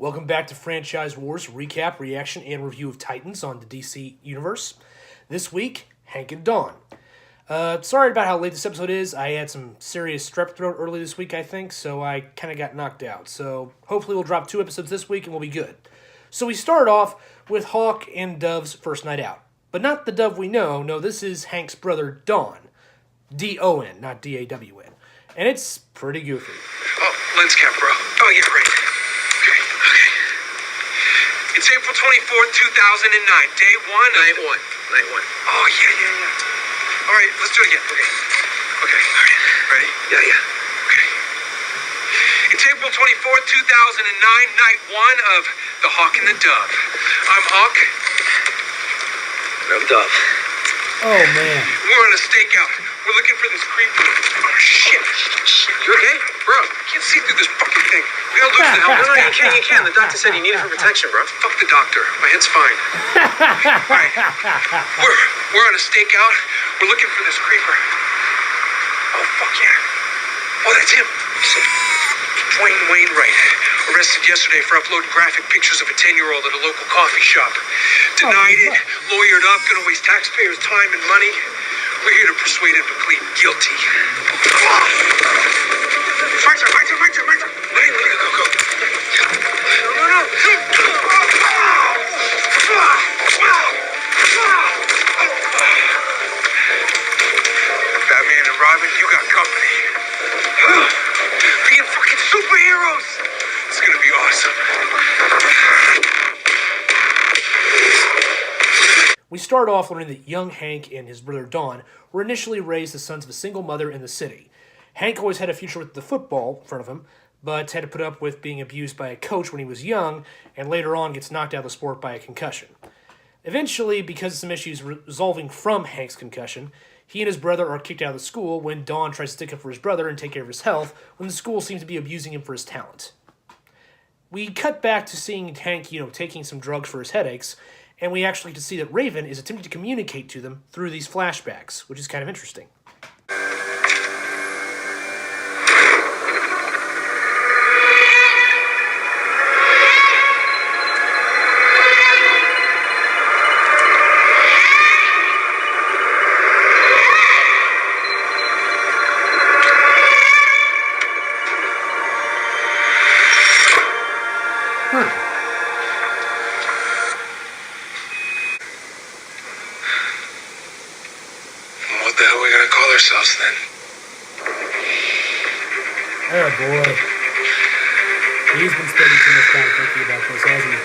Welcome back to Franchise Wars recap, reaction, and review of Titans on the DC Universe. This week, Hank and Dawn. Sorry about how late this episode is. I had some serious strep throat early this week, I think, so I kind of got knocked out. So hopefully we'll drop 2 episodes this week and we'll be good. So we start off with Hawk and Dove's first night out. But not the Dove we know. No, this is Hank's brother, Dawn. D-O-N, not D-A-W-N. And it's pretty goofy. Oh, lens cap, bro. Oh, yeah, great. Okay. It's April 24th, 2009. Day one. Night one. Oh, yeah. All right, let's do it again. Okay. All right. Ready? Yeah. Okay. It's April 24th, 2009. Night one of The Hawk and the Dove. I'm Hawk. I'm Dove. Oh, man. We're on a stakeout. We're looking for this creeper. Oh, shit. You okay? Bro. I can't see through this fucking thing. We gotta look for the helmet. No, you can. The doctor said you need it for protection, bro. Fuck the doctor. My head's fine. Alright. We're on a stakeout. We're looking for this creeper. Oh, fuck yeah. Oh, that's him. Dwayne Wainwright. Arrested yesterday for uploading graphic pictures of a 10-year-old at a local coffee shop. Denied it. Lawyered up. Gonna waste taxpayers' time and money. We're here to persuade him to plead guilty. Fighter. Go. Batman and Robin, you got company. Being fucking superheroes. It's gonna be awesome. We start off learning that young Hank and his brother Dawn were initially raised as sons of a single mother in the city. Hank always had a future with the football in front of him, but had to put up with being abused by a coach when he was young, and later on gets knocked out of the sport by a concussion. Eventually, because of some issues resolving from Hank's concussion, he and his brother are kicked out of the school when Dawn tries to stick up for his brother and take care of his health, when the school seems to be abusing him for his talent. We cut back to seeing Hank, taking some drugs for his headaches, and we actually get to see that Raven is attempting to communicate to them through these flashbacks, which is kind of interesting. What the hell we gonna call ourselves then? Oh boy. He's been spending too much time thinking about this, hasn't he?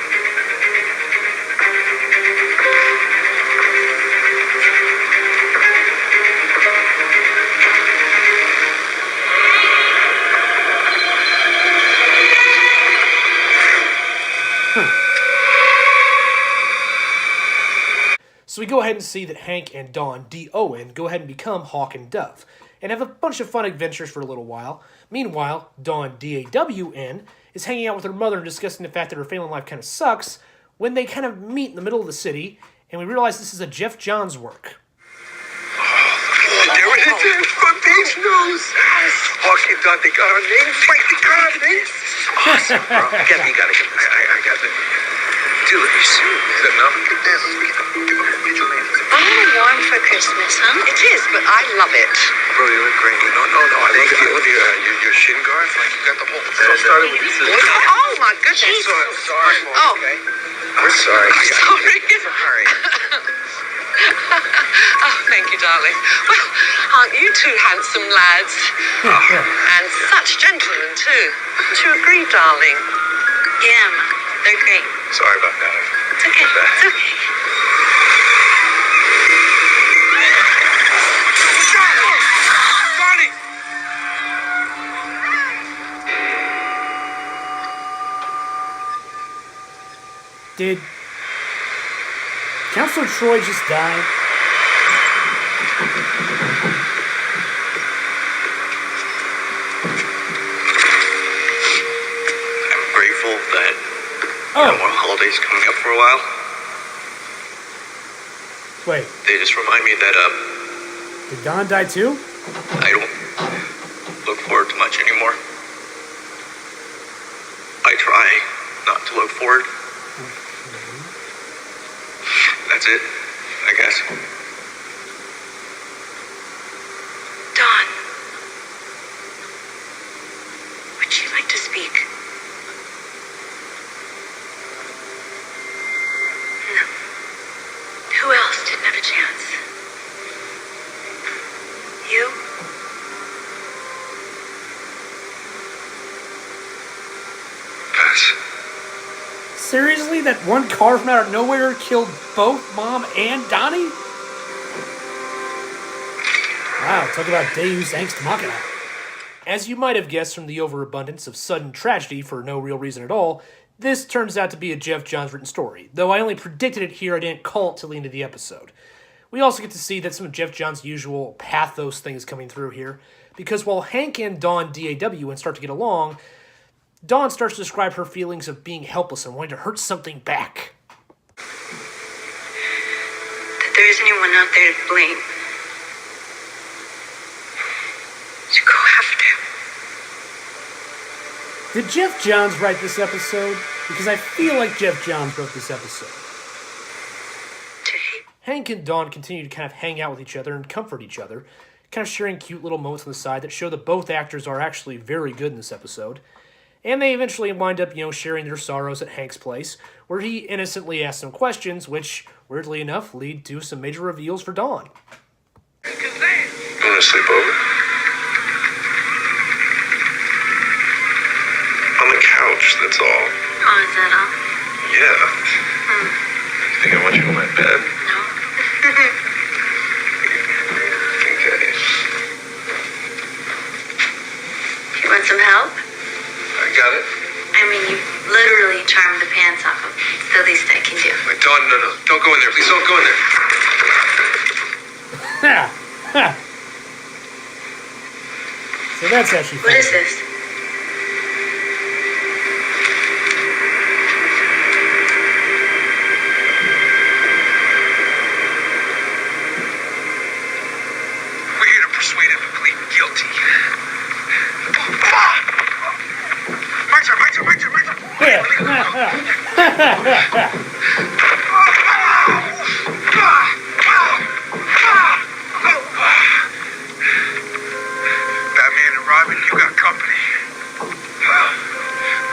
So we go ahead and see that Hank and Dawn, D-O-N, go ahead and become Hawk and Dove, and have a bunch of fun adventures for a little while. Meanwhile, Dawn, D-A-W-N, is hanging out with her mother and discussing the fact that her family life kind of sucks, when they kind of meet in the middle of the city, and we realize this is a Jeff Johns work. There it is. Front page news. Hawk and Dawn, they got our names right. They got our names. Awesome, bro. You gotta get this. I got it. Dude, are you serious? Is that enough? A little warm for Christmas, huh? It is, but I love it. Bro, you look great. No. I love your shin guards. Like, you got the whole... So started with this. Oh, my goodness. Sorry, Mom, Oh. okay? We're sorry. Sorry. Sorry. Oh, thank you, darling. Well, aren't you two handsome lads? And such gentlemen, too. Wouldn't you agree, darling? Yeah, Ma. They're great. Sorry about that. It's okay. It's okay. Donnie! Did Counselor Troy just die? I'm grateful that no more holidays coming up for a while. Wait, They just remind me that did Dawn die too? I don't look forward to much anymore. I try, not to look forward. That's it, I guess. Dawn. Would you like to speak? No. Who else didn't have a chance? You? Pass. Seriously? That one car from out of nowhere killed both Mom and Donnie? Wow, talk about Deus Ex Machina. As you might have guessed from the overabundance of sudden tragedy for no real reason at all, this turns out to be a Geoff Johns written story, though I only predicted it here, I didn't call it till the end of the episode. We also get to see that some of Geoff Johns' usual pathos things coming through here, because while Hank and Dawn DAW and start to get along, Dawn starts to describe her feelings of being helpless and wanting to hurt something back. That there isn't anyone out there to blame. To go after. Did Geoff Johns write this episode? Because I feel like Geoff Johns wrote this episode. To hate. Hank and Dawn continue to kind of hang out with each other and comfort each other, kind of sharing cute little moments on the side that show that both actors are actually very good in this episode. And they eventually wind up, sharing their sorrows at Hank's place, where he innocently asks them questions, which, weirdly enough, lead to some major reveals for Dawn. You wanna sleep over? On the couch, that's all. Oh, is that all? Yeah. You think I want you in my bed? No. Okay. You want some help? I got it. I mean, you literally charmed the pants off of me. It's the least I can do. Wait, Dawn, no. Don't go in there. Please don't go in there. Ha! Ha! So that's actually What funny. is this? We're here to persuade him to plead guilty. My turn. Yeah. Batman and Robin, you got company.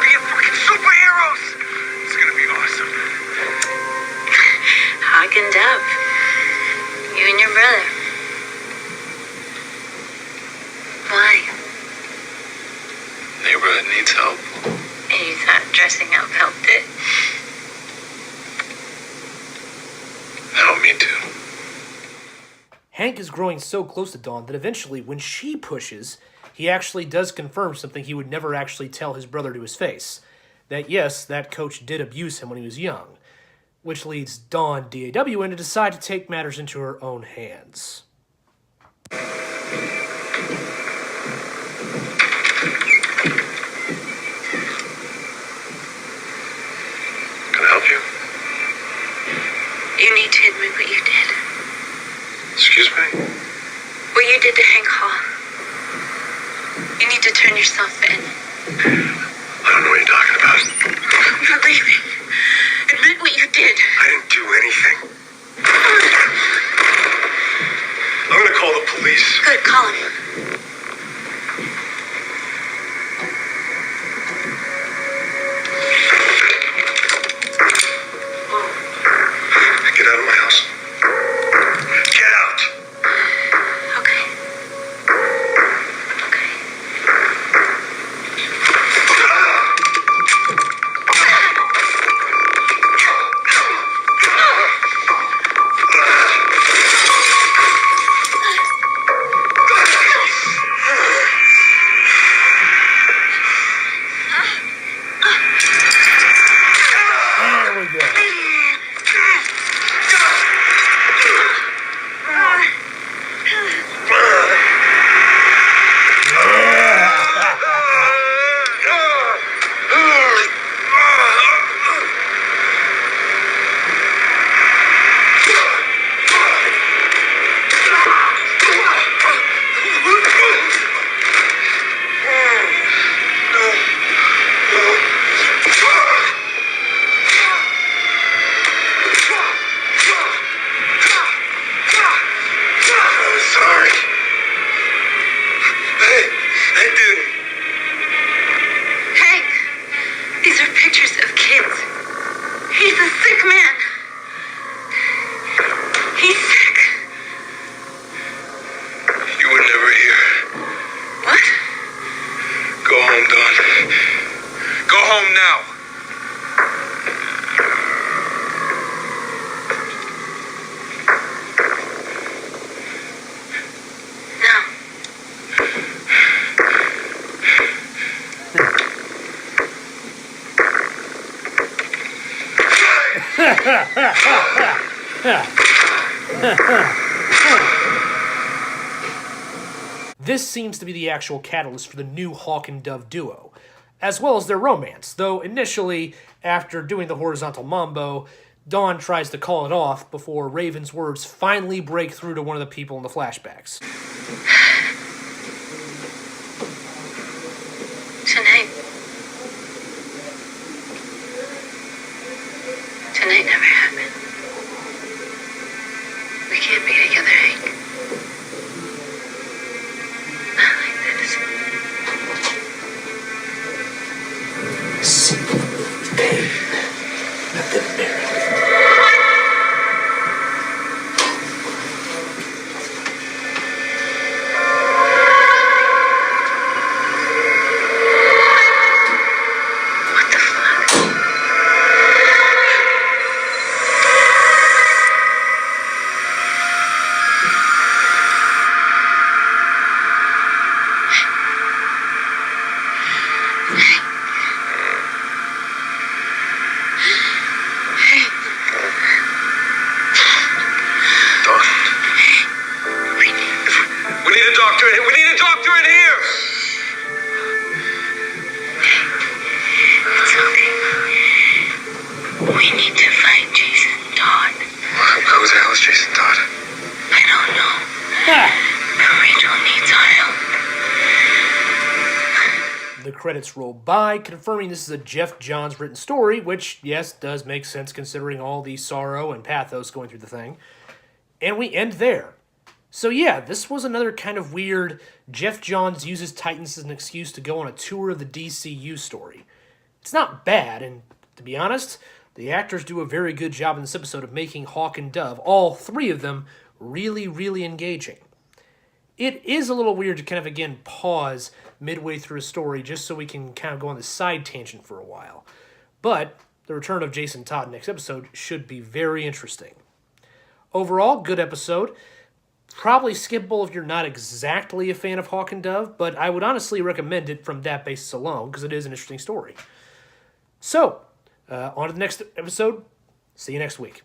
Being fucking superheroes. It's gonna be awesome. Hawk and Dove. You and your brother. Why? Neighborhood needs help. And you thought dressing up helped it? Help me too. Hank is growing so close to Dawn that eventually, when she pushes, he actually does confirm something he would never actually tell his brother to his face. That yes, that coach did abuse him when he was young. Which leads Dawn DAW to decide to take matters into her own hands. Can I help you? You need to admit what you did. Excuse me? What you did to Hank Hall. You need to turn yourself in. I don't know what you're talking about. I'm not leaving. Admit what you did. I didn't do anything. I'm gonna call the police. Good. This seems to be the actual catalyst for the new Hawk and Dove duo, as well as their romance, though initially, after doing the horizontal mambo, Dawn tries to call it off before Raven's words finally break through to one of the people in the flashbacks. Tonight never happened. We can't be together, Hank. Not like this. Simple pain, nothing merely. What the fuck? We need a doctor in here. We need a doctor in here. It's okay. We need to find Jason Todd. Who the hell is Jason Todd? I don't know. But Rachel needs our help. The credits roll by, confirming this is a Jeff Johns written story, which, yes, does make sense considering all the sorrow and pathos going through the thing. And we end there. So yeah, this was another kind of weird Jeff Johns uses Titans as an excuse to go on a tour of the DCU story. It's not bad, and to be honest, the actors do a very good job in this episode of making Hawk and Dove, all three of them, really, really engaging. It is a little weird to kind of, again, pause midway through a story just so we can kind of go on the side tangent for a while. But the return of Jason Todd next episode should be very interesting. Overall, good episode. Probably skippable if you're not exactly a fan of Hawk and Dove, but I would honestly recommend it from that basis alone because it is an interesting story. So, on to the next episode. See you next week.